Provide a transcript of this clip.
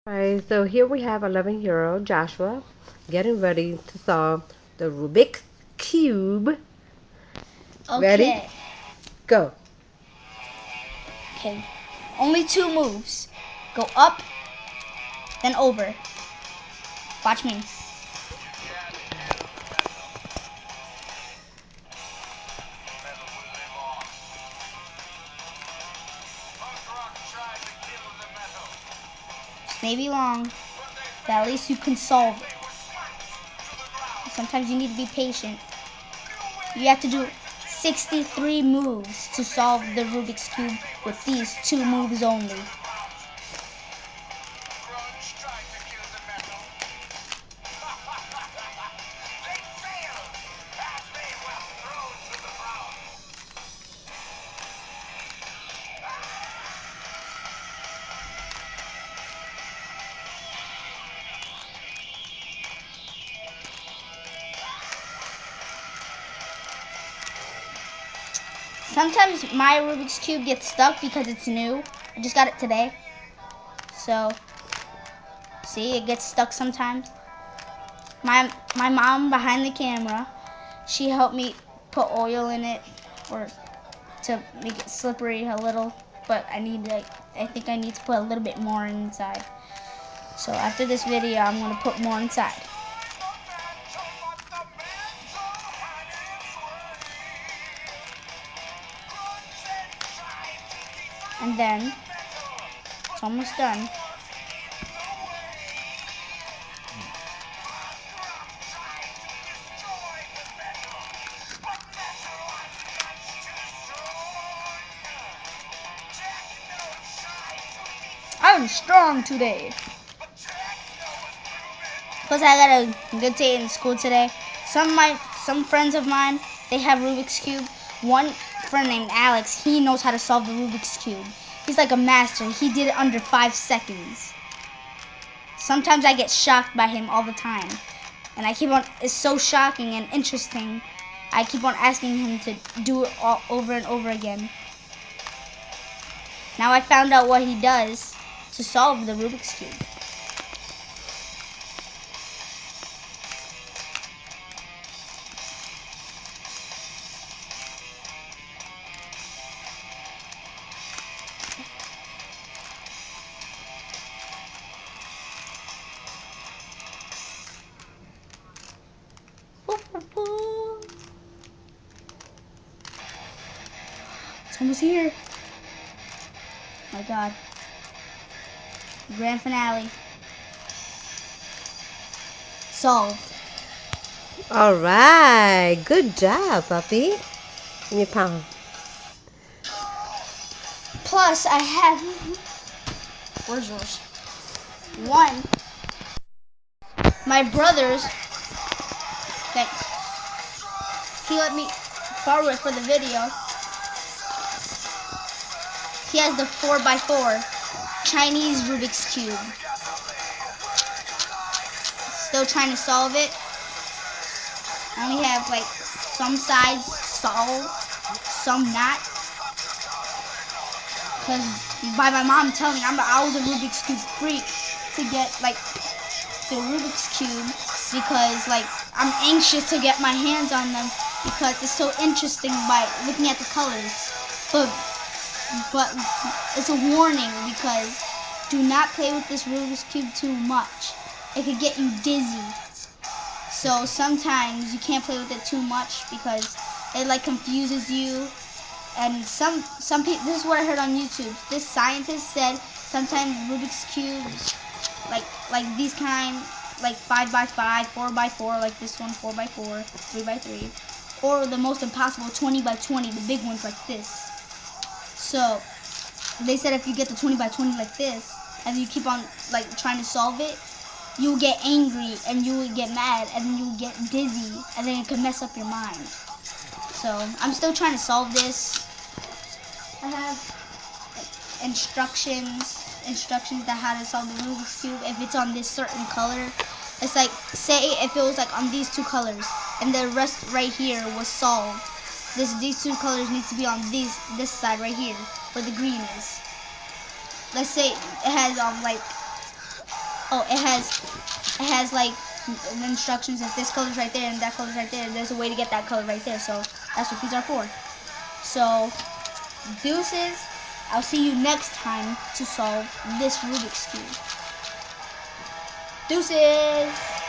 Alright, so here we have 11-year-old Joshua getting ready to solve the Rubik Cube. Ready? Okay. Go. Okay. Only two moves. Go up, then over. Watch me. This may be long, but at least you can solve it. Sometimes you need to be patient. You have to do 63 moves to solve the Rubik's Cube with these two moves only. Sometimes my Rubik's Cube gets stuck because it's new. I just got it today. So, see, it gets stuck sometimes. My mom behind the camera, she helped me put oil in it or to make it slippery a little, but I think I need to put a little bit more inside. So after this video, I'm going to put more inside. And then it's almost done. I'm strong today. Plus, I got a good day in school today. Some friends of mine, they have Rubik's Cube. One friend named Alex, he knows how to solve the Rubik's Cube. He's like a master. He did it under 5 seconds. Sometimes I get shocked by him all the time. And it's so shocking and interesting. I keep on asking him to do it all over and over again. Now I found out what he does to solve the Rubik's Cube. It's almost here. My God. Grand finale. Solved. Alright, good job, puppy. In your palm. Plus, I have. Where's yours? One. My brother's. That he let me borrow it for the video. He has the 4x4 Chinese Rubik's Cube. Still trying to solve it. I only have like some sides solved, some not. Cause by my mom telling me I was a Rubik's Cube freak to get like the Rubik's Cube because like I'm anxious to get my hands on them because it's so interesting by looking at the colors. But it's a warning because do not play with this Rubik's Cube too much. It could get you dizzy. So sometimes you can't play with it too much because it like confuses you. And some people, this is what I heard on YouTube. This scientist said sometimes Rubik's cubes, like these kind, like 5x5, 4x4, like this one 4x4, 3x3, or the most impossible 20x20, the big ones like this. So they said if you get the 20x20 like this, and you keep on like trying to solve it, you'll get angry and you will get mad and you'll get dizzy and then it can mess up your mind. So I'm still trying to solve this. I have instructions on how to solve the Rubik's Cube if it's on this certain color. It's like, say if it was like on these two colors and the rest right here was solved. These two colors need to be on this side right here where the green is. Let's say it has like Oh, it has like the instructions. If this color's right there and that color's right there, there's a way to get that color right there. So that's what these are for. So deuces. I'll see you next time to solve this Rubik's Cube. Deuces!